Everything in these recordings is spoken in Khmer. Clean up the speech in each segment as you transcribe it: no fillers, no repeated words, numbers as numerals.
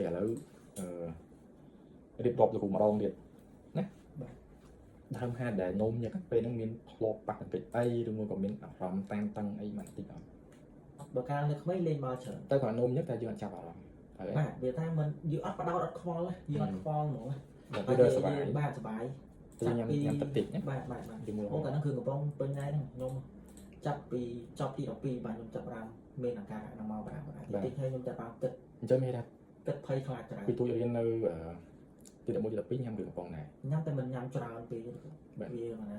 ឥឡូវរៀបរាប់លោកគ្រូម្ដងទៀតណាដើមហេតុដែលនោមញឹកពេលហ្នឹងមានធ្លាប់ប៉ះបន្តិចអីឬមួយក៏មានអារម្មណ៍តានតឹងអីបន្តិចអត់បើកាលនៅក្មេងលេងមកច្រើនតែគាត់នោមញឹកតែយើងអត់ចាប់អារម្មណ៍ហើយបាទវាថាមិនយើងអត់បដោតអត់ខ្វល់យើងអត់ខ្វល់ហ្មងបាទវាសុបាយបាទសុបាយទៅញ៉ាំទឹកតិចណាបាទអូកាលហ្នឹងគឺកំពុងពេញដែរហ្នឹងខ្ញុំចាប់ពីចប់ទី12បាទខ្ញុំចាប់បានមានអាការៈហ្នឹងមកបាទតិចហើយខ្ញុំចាប់បានគិតអញ្ចឹងមានថាគិតភ័យខ្លាចច្រើនពីទូរៀននៅទី11ទី12ញ៉ាំគឺកំប៉ុងដែរញ៉ាំតែមិនញ៉ាំច្រើនពេកវាមិនណា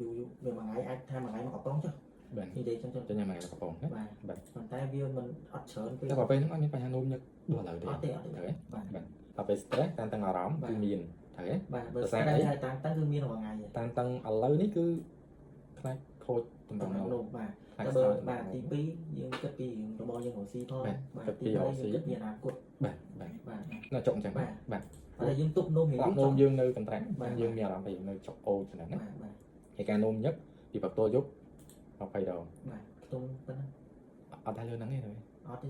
យូរវាមួយថ្ងៃអាចថាមួយថ្ងៃមកកំប៉ុងចុះបាទនិយាយចឹងទៅញ៉ាំមួយថ្ងៃកំប៉ុងណាបាទប៉ុន្តែវាមិនអត់ច្រើនពេកតែបើពេលហ្នឹងអត់មានបញ្ហានោមញឹកដល់ឡើយទេអត់ទេបាទដល់ពេល stress តានតឹងអារម្មណ៍គឺមានត្រូវទេបាទបើ stress ហើយតានតឹងគឺមានរាល់ថ្ងៃតានតឹងឥឡូវនេះគឺខ្លាចខូចតម្រង់នោមបាទតែបើបាទទី2យើងគិតពីរបស់យើងរកស៊ីផងបាទទី2រកស៊ីមានអនាគតបាទនៅចុកអញ្ចឹងបាទតែយើងទប់នោមនោមយើងនៅកន្ត្រាំយើងមានអារម្មណ៍ថាយើងនៅចុកអូចហ្នឹងណាហើយការនោមញឹកពីបន្ទាល់យប់20ដងបាទខ្ទង់ប៉ុណ្ណឹងអត់ដែរលើហ្នឹងទេអត់ទេ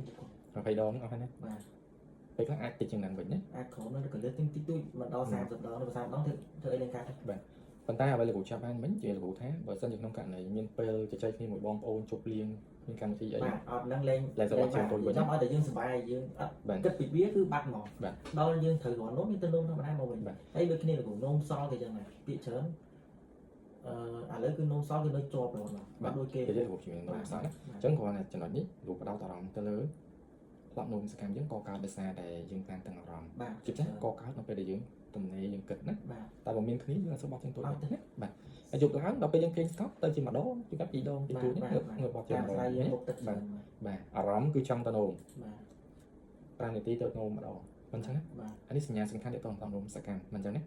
20ដងហ្នឹងអស់ហើយណាបាទពេលខ្លះអាចតិចជាងហ្នឹងវិញណាអាចក្រោមហ្នឹងក៏លើតិចតិចមិនដល់30ដងឬ30ដងធ្វើអីនឹងកាត់បាទប៉ុន្តែអ្វីលោកគ្រូចាប់បានវិញជាលោកគ្រូថាបើសិនជាក្នុងករណីមានពេលជជែកគ្នាមួយបងប្អូនជប់លៀងមានកម្មវិធីអីបាទអត់ហ្នឹងលេងសប្បាយជាងទៅវិញចាំឲ្យតែយើងសប្បាយយើងអត់គិតពីវាគឺបាត់ហ្មងដល់យើងត្រូវរកនោមមានទៅនោមធម្មតាមកវិញហើយដូចគ្នាលោកគ្រូនោមសល់គេចឹងដែរពាក្យច្រើនឥឡូវគឺនោមសល់គឺនៅជាប់រហូតបាទដូចគេនិយាយលោកគ្រូជំនាញនោមសល់ណាអញ្ចឹងគ្រាន់តែចំណុចនេះលោកបដោតអារម្មណ៍ទៅលើផ្លាប់នោមសកម្មយើងក៏កើតដោយសារតែយើងតានតឹងអារម្មណ៍ជាពិសេសក៏កើតនៅពេលដែលយើងទំនេរយើងគិតណាតែបើមានគ្នាយើងអត់សូវបត់ជាងទូចណាបាទហើយយប់ឡើងដល់ពេលយើងគេងស្កប់ទៅជាម្ដងជួនកាត់2ដងជាទូចនេះងើបបត់ជាម្ដងបាទអារម្មណ៍គឺចង់ទៅនោមបាទ5នាទីទៅនោមម្ដងមិនអញ្ចឹងណាអានេះសញ្ញាសំខាន់ដែលតទៅនោមសកម្មមិនអញ្ចឹងណា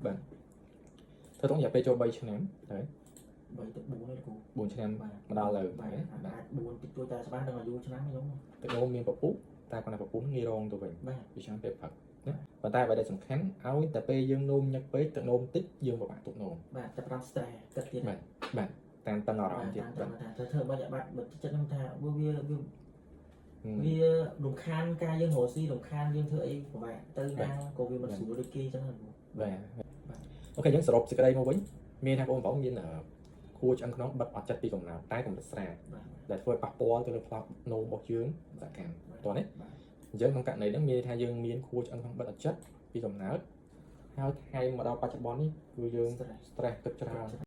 បាទធ្វើទៅរយៈពេលចូល3ឆ្នាំហើយ3ទៅ4នេះគ្រូ4ឆ្នាំមកដល់លើបាទអាច4តិចតួចតែស្បានដល់អាយុឆ្នាំខ្ញុំទៅនោមមានពពុះតែគាត់ថាពពុះងាយរងទៅវិញពីឆ្នាំពេលផឹកណាប៉ុន្តែអ្វីដែលសំខាន់ឲ្យតែពេលយើងនោមញឹកពេកទៅនោមតិចយើងពិបាកទប់នោមបាទតែ5 stress គិតទៀតបាទតានតឹងអារម្មណ៍ទៀតបាទតែធ្វើបាច់បាត់ចិត្តខ្ញុំថាវារំខានការយើងរស់ស៊ីរំខានយើងធ្វើអីពិបាកទៅណាក៏វាមិនស្រួលដូចគេអញ្ចឹងបាទអូខេយើងសរុបសេចក្តីមកវិញមានថាបងប្អូនមានខួរឆ្អឹងខ្នងបិទអត់ចិត្តពីកំណើតតែកម្រិតស្រាលដែលធ្វើឲ្យប៉ះពាល់ទៅលើផ្លូវនោមរបស់យើងសកម្មតោះនេះអញ្ចឹងក្នុងករណីហ្នឹងមានថាយើងមានខួរឆ្អឹងខ្នងបិទអត់ចិត្តពីកំណើតហើយថ្ងៃមកដល់បច្ចុប្បន្ននេះគឺយើង stress ទឹកច្រើន